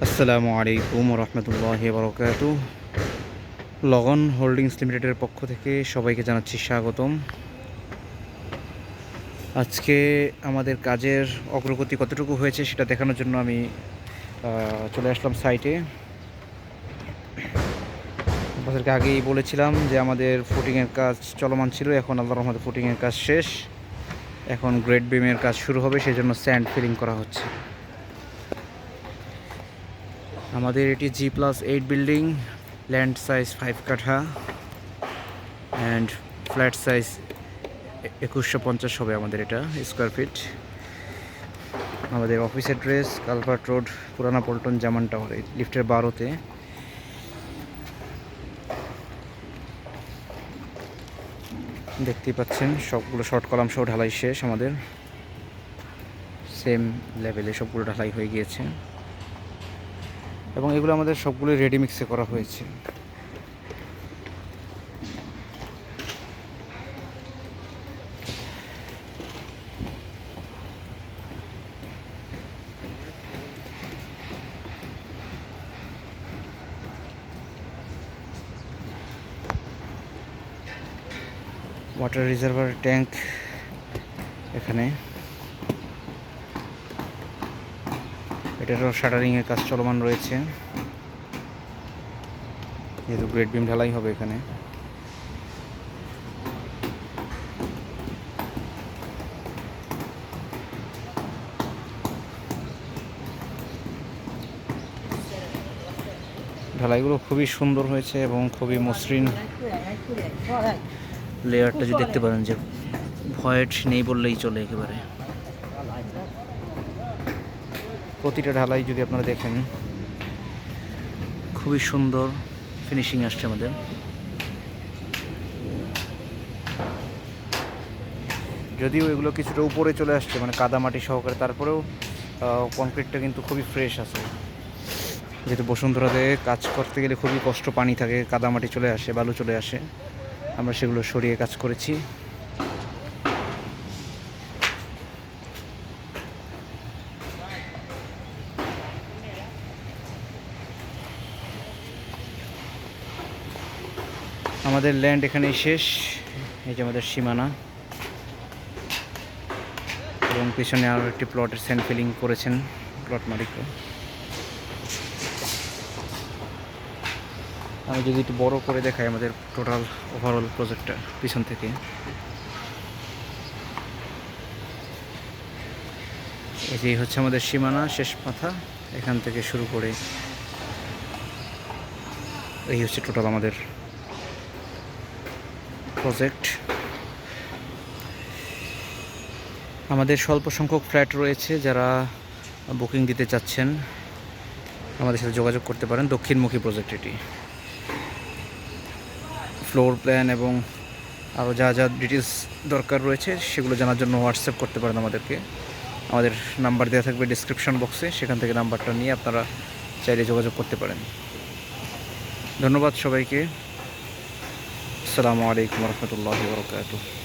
আসসালামু আলাইকুম রহমতুল্লাহি বারাকাতু। লগন হোল্ডিংস লিমিটেডের পক্ষ থেকে সবাইকে জানাচ্ছি স্বাগতম। আজকে আমাদের কাজের অগ্রগতি কতটুকু হয়েছে সেটা দেখানোর জন্য আমি চলে আসলাম সাইটে। আপনাদেরকে আগেই বলেছিলাম যে আমাদের ফুটিংয়ের কাজ চলমান ছিল, এখন আল্লাহর রহমতে ফুটিংয়ের কাজ শেষ। এখন গ্রেড বিমের কাজ শুরু হবে, সেই জন্য স্যান্ড ফিলিং করা হচ্ছে। আমাদের এটি G+8 বিল্ডিং, ল্যান্ড সাইজ 5 কাঠা অ্যান্ড ফ্ল্যাট সাইজ 2150 হবে আমাদের এটা স্কোয়ার ফিট। আমাদের অফিস অ্যাড্রেস কালভার্ট রোড, পুরানা পল্টন, জামান টাওয়ার, লিফটের 12তে। দেখতেই পাচ্ছেন সবগুলো শর্ট কলাম সহ ঢালাই শেষ। আমাদের সেম লেভেলে সবগুলো ঢালাই হয়ে গিয়েছে এবং এগুলো আমাদের সবগুলো রেডি মিক্সে করা হয়েছে। ওয়াটার রিজার্ভার ট্যাঙ্ক এখানে, এটারও শাটারিংয়ের কাজ চলমান রয়েছে, যেহেতু গ্রেড বিম ঢালাই হবে এখানে। ঢালাইগুলো খুবই সুন্দর হয়েছে এবং খুবই মসৃণ। লেয়ারটা যদি দেখতে পারেন যে ভয়েড নেই বললেই চলে, একেবারে প্রতিটা ঢালাই যদি আপনারা দেখেন খুবই সুন্দর ফিনিশিং আসছে আমাদের। যদিও এগুলো কিছুটা উপরে চলে আসছে, মানে কাদামাটি সহকারে, তারপরেও কংক্রিটটা কিন্তু খুবই ফ্রেশ আছে। যেহেতু বসুন্ধরাতে কাজ করতে গেলে খুবই কষ্ট, পানি থাকে, কাদামাটি চলে আসে, বালু চলে আসে, আমরা সেগুলো সরিয়ে কাজ করেছি। আমাদের ল্যান্ড এখানেই শেষ। এই যে আমাদের সীমানা, এবং পিছনে আরও একটি প্লটের স্যান্ড ফিলিং করেছেন প্লট মালিকরা। আমি যদি একটু বড় করে দেখাই আমাদের টোটাল ওভারঅল প্রজেক্টটা পিছন থেকে, এই হচ্ছে আমাদের সীমানা শেষ মাথা, এখান থেকে শুরু করে এই হচ্ছে টোটাল আমাদের প্রজেক্ট। আমাদের স্বল্প সংখ্যক ফ্ল্যাট রয়েছে, যারা বুকিং দিতে চাচ্ছেন আমাদের সাথে যোগাযোগ করতে পারেন। দক্ষিণমুখী প্রজেক্ট এটি। ফ্লোর প্ল্যান এবং আরও যা যা ডিটেলস দরকার রয়েছে সেগুলো জানার জন্য হোয়াটসঅ্যাপ করতে পারেন আমাদেরকে। আমাদের নাম্বার দেওয়া থাকবে ডিসক্রিপশন বক্সে, সেখান থেকে নাম্বারটা নিয়ে আপনারা চাইলে যোগাযোগ করতে পারেন। ধন্যবাদ সবাইকে। আসসালামু আলাইকুম রহমতুল্লাহি ওয়া বারাকাতুহু।